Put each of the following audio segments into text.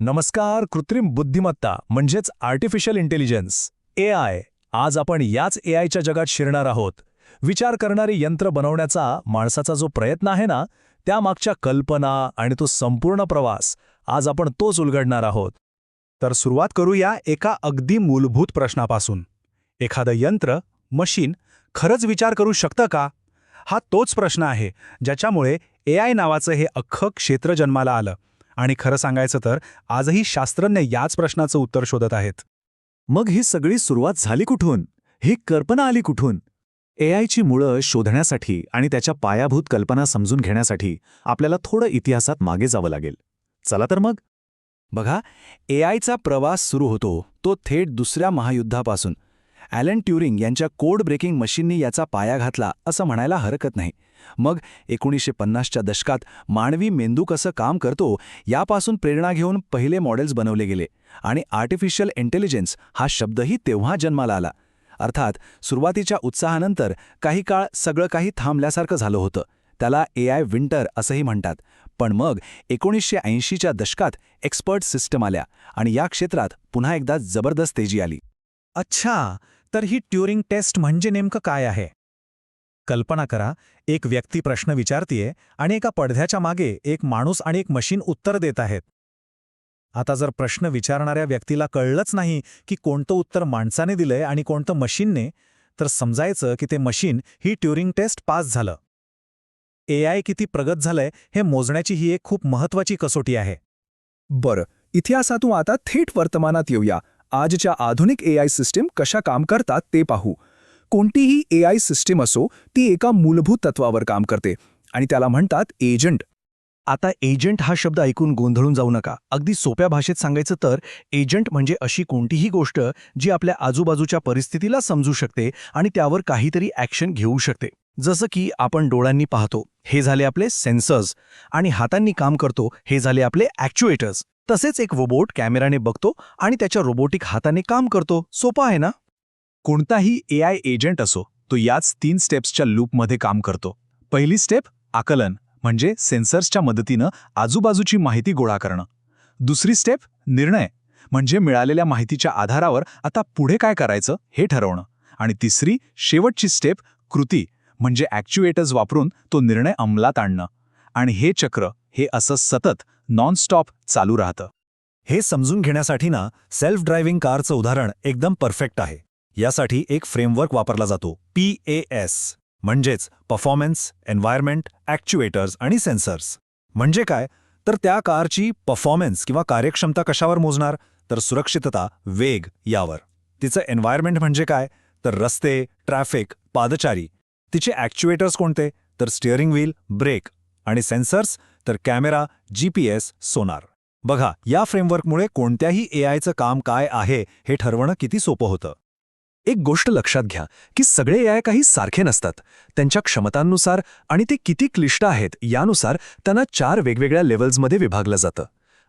नमस्कार. कृत्रिम बुद्धिमत्ता म्हणजेच आर्टिफिशियल इंटेलिजन्स AI. आज आपण याच AIच्या जगात शिरणार आहोत. विचार करणारी यंत्र बनवण्याचा माणसाचा जो प्रयत्न आहे ना, त्यामागच्या कल्पना आणि तो संपूर्ण प्रवास आज आपण तोच उलगडणार आहोत. तर सुरुवात करूया एका अगदी मूलभूत प्रश्नापासून. एखादं यंत्र, मशीन खरंच विचार करू शकतं का? हा तोच प्रश्न आहे ज्याच्यामुळे AI नावाचं हे अख्खं क्षेत्र जन्माला आलं. आणि खरं सांगायचं तर आजही शास्त्रज्ञ याच प्रश्नाचं उत्तर शोधत आहेत. मग ही सगळी सुरुवात झाली कुठून? ही कल्पना आली कुठून? AIची मुळं शोधण्यासाठी आणि त्याच्या पायाभूत कल्पना समजून घेण्यासाठी आपल्याला थोडं इतिहासात मागे जावं लागेल. चला तर मग. बघा, AIचा प्रवास सुरू होतो तो थेट दुसऱ्या महायुद्धापासून. ॲलन ट्युरिंग यांच्या कोड ब्रेकिंग मशीननी याचा पाया घातला असं म्हणायला हरकत नाही. मग 1950च्या दशकात मानवी मेंदू कसं काम करतो यापासून प्रेरणा घेऊन पहिले मॉडेल्स बनवले गेले आणि आर्टिफिशियल इंटेलिजन्स हा शब्दही तेव्हा जन्माला आला. अर्थात सुरुवातीच्या उत्साहानंतर काही काळ सगळं काही थांबल्यासारखं झालं होतं. त्याला AI विंटर असंही म्हणतात. पण मग 1980च्या दशकात एक्सपर्ट सिस्टम आल्या आणि या क्षेत्रात पुन्हा एकदा जबरदस्त तेजी आली. अच्छा, तर ही ट्युरिंग टेस्ट म्हणजे नेमकं काय आहे? कल्पना करा, एक व्यक्ती प्रश्न विचारतीये आणि एका पडद्याच्या मागे एक माणूस आणि एक मशीन उत्तर देत आहेत. आता जर प्रश्न विचारणाऱ्या व्यक्तीला कळलंच नाही की कोणतं उत्तर माणसाने दिलंय आणि कोणतं मशीनने, तर समजायचं की ते मशीन ही ट्युरिंग टेस्ट पास झालं. AI किती प्रगत झालंय हे मोजण्याची ही एक खूप महत्त्वाची कसोटी आहे. बरं, इतिहासातून आता थेट वर्तमानात येऊया. आजच्या आधुनिक AI सिस्टीम कशा काम करतात ते पाहू. कोणतीही AI सिस्टीम असो, ती एका मूलभूत तत्वावर काम करते आणि त्याला म्हणतात एजंट. आता एजंट हा शब्द ऐकून गोंधळून जाऊ नका. अगदी सोप्या भाषेत सांगायचं तर एजंट म्हणजे अशी कोणतीही गोष्ट जी आपल्या आजूबाजूच्या परिस्थितीला समजू शकते आणि त्यावर काहीतरी ॲक्शन घेऊ शकते. जसं की आपण डोळ्यांनी पाहतो, हे झाले आपले सेन्सर्स, आणि हातांनी काम करतो, हे झाले आपले ॲक्च्युएटर्स. तसेच एक रोबोट कॅमेराने बघतो आणि त्याच्या रोबोटिक हाताने काम करतो. सोपं आहे ना? कोणताही AI एजंट असो, तो याच 3 स्टेप्सच्या लूपमध्ये काम करतो. पहिली स्टेप आकलन, म्हणजे सेन्सर्सच्या मदतीनं आजूबाजूची माहिती गोळा करणं. दुसरी स्टेप निर्णय, म्हणजे मिळालेल्या माहितीच्या आधारावर आता पुढे काय करायचं हे ठरवणं. आणि तिसरी शेवटची स्टेप कृती, म्हणजे ॲक्च्युएटर्स वापरून तो निर्णय अंमलात आणणं. आणि हे चक्र हे असं सतत नॉनस्टॉप चालू राहतं. हे समजून घेण्यासाठी ना सेल्फ ड्रायव्हिंग कारचं उदाहरण एकदम परफेक्ट आहे. यासाठी एक फ्रेमवर्क वापरला जातो, PAS, म्हणजेच परफॉर्मन्स, एन्व्हायरमेंट, ॲक्च्युएटर्स आणि सेन्सर्स. म्हणजे काय? तर त्या कारची परफॉर्मन्स किंवा कार्यक्षमता कशावर मोजणार? तर सुरक्षितता, वेग यावर. तिचं एन्व्हायरमेंट म्हणजे काय? तर रस्ते, ट्रॅफिक, पादचारी. तिचे ॲक्च्युएटर्स कोणते? तर स्टिअरिंग व्हील, ब्रेक. आणि सेन्सर्स तर कॅमेरा, GPS, सोनार. बघा, या फ्रेमवर्कमुळे कोणत्याही AIचं काम काय आहे हे ठरवणं किती सोपं होतं. एक गोष्ट लक्षात घ्या की सगळे AI काही सारखे नसतात. त्यांच्या क्षमतांनुसार आणि ते किती क्लिष्ट आहेत यानुसार त्यांना 4 वेगवेगळ्या लेव्हल्समध्ये विभागलं जातं.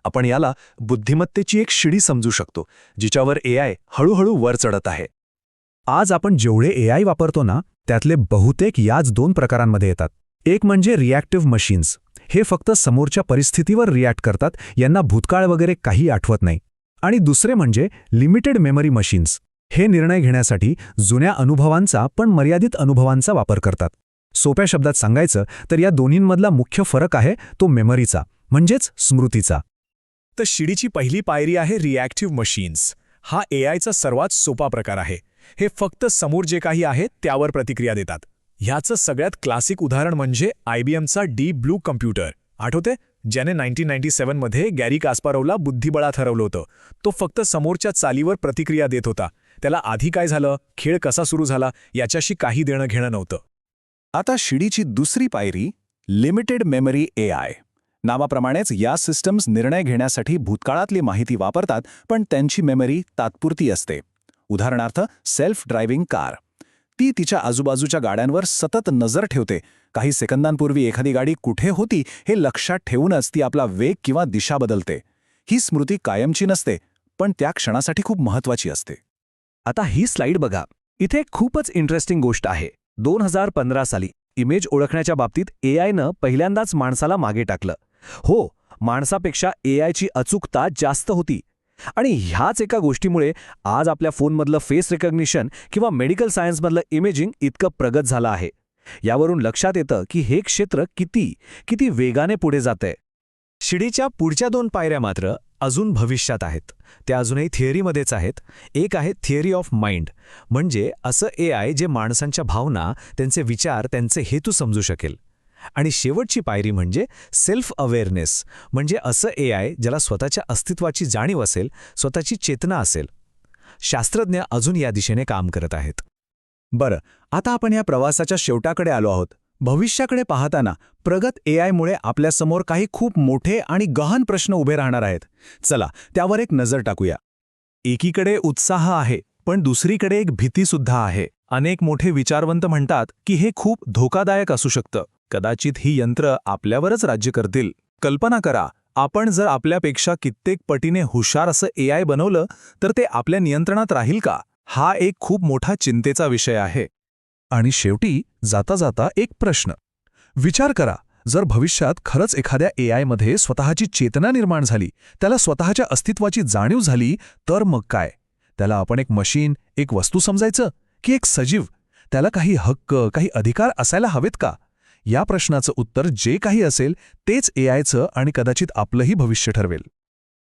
आपण याला बुद्धिमत्तेची एक शिडी समजू शकतो, जिच्यावर AI हळूहळू वर चढत आहे. आज आपण जेवढे AI वापरतो ना, त्यातले बहुतेक याच 2 प्रकारांमध्ये येतात. एक म्हणजे रिॲक्टिव्ह मशीन्स. हे फक्त समोरच्या परिस्थितीवर रिॲक्ट करतात, यांना भूतकाळ वगैरे काही आठवत नाही. आणि दुसरे म्हणजे लिमिटेड मेमरी मशीन्स. हे निर्णय घेण्यासाठी जुन्या अनुभवांचा पण मर्यादित अनुभवांचा वापर करतात. सोप्या शब्दात सांगायचं तर या दोन्हींमधला मुख्य फरक आहे तो मेमरीचा, म्हणजेच स्मृतीचा. तर शिडीची पहिली पायरी आहे रिॲक्टिव्ह मशीन्स. हा AIचा सर्वात सोपा प्रकार आहे. हे फक्त समोर जे काही आहे त्यावर प्रतिक्रिया देतात. ह्याचं सगळ्यात क्लासिक उदाहरण म्हणजे IBMचा डीप ब्लू कम्प्युटर. आठवते? ज्याने 1997 मध्ये गॅरी कास्पारोवला बुद्धिबळात हरवलं होतं. तो फक्त समोरच्या चालीवर प्रतिक्रिया देत होता. त्याला आधी काय झालं, खेळ कसा सुरू झाला याच्याशी काही देणं घेणं नव्हतं. आता शिडीची दुसरी पायरी लिमिटेड मेमरी AI. नावाप्रमाणेच या सिस्टम्स निर्णय घेण्यासाठी भूतकाळातली माहिती वापरतात, पण त्यांची मेमरी तात्पुरती असते. उदाहरणार्थ सेल्फ ड्रायव्हिंग कार. ती तिच्या आजूबाजूच्या गाड्यांवर सतत नजर ठेवते. काही सेकंदांपूर्वी एखादी गाडी कुठे होती हे लक्षात ठेवूनच ती आपला वेग किंवा दिशा बदलते. ही स्मृती कायमची नसते, पण त्या क्षणासाठी खूप महत्त्वाची असते. आता ही स्लाईड बघा. इथे खूपच इंटरेस्टिंग गोष्ट आहे. 2015 साली इमेज ओळखण्याच्या बाबतीत AIनं पहिल्यांदाच माणसाला मागे टाकलं. हो, माणसापेक्षा एआयची अचूकता जास्त होती. आणि ह्याच एका गोष्टीमुळे आज आपल्या फोनमधलं फेस रिकग्निशन किंवा मेडिकल सायन्समधलं इमेजिंग इतकं प्रगत झालं आहे. यावरून लक्षात येतं की हे क्षेत्र किती वेगाने पुढे जातंय. शिडीच्या पुढच्या 2 पायऱ्या मात्र अजून भविष्यात आहेत. त्या अजूनही थिअरीमध्येच आहेत. एक आहे थिअरी ऑफ माइंड, म्हणजे असं एआय जे माणसांच्या भावना, त्यांचे विचार, त्यांचे हेतू समजू शकेल. आणि शेवटची पायरी म्हणजे सेल्फ अवेअरनेस, म्हणजे असं एआय ज्याला स्वतःच्या अस्तित्वाची जाणीव असेल, स्वतःची चेतना असेल. शास्त्रज्ञ अजून या दिशेने काम करत आहेत. बरं, आता आपण या प्रवासाच्या शेवटाकडे आलो आहोत. भविष्याकडे पाहताना प्रगत एआयमुळे आपल्यासमोर काही खूप मोठे आणि गहन प्रश्न उभे राहणार आहेत. चला त्यावर एक नजर टाकूया. एकीकडे उत्साह आहे, पण दुसरीकडे एक भीतीसुद्धा आहे. अनेक मोठे विचारवंत म्हणतात की हे खूप धोकादायक असू शकतं. कदाचित ही यंत्र आपल्यावरच राज्य करतील. कल्पना करा, आपण जर आपल्यापेक्षा कित्येक पटीने हुशार असं एआय बनवलं तर ते आपल्या नियंत्रणात राहील का? हा एक खूप मोठा चिंतेचा विषय आहे. आणि शेवटी जाता जाता एक प्रश्न. विचार करा, जर भविष्यात खरंच एखाद्या एआयमध्ये स्वतःची चेतना निर्माण झाली, त्याला स्वतःच्या अस्तित्वाची जाणीव झाली, तर मग काय? त्याला आपण एक मशीन, एक वस्तू समजायचं की एक सजीव? त्याला काही हक्क, काही अधिकार असायला हवेत का? या प्रश्नाचं उत्तर जे काही असेल तेच एआयचं आणि कदाचित आपलंही भविष्य ठरवेल.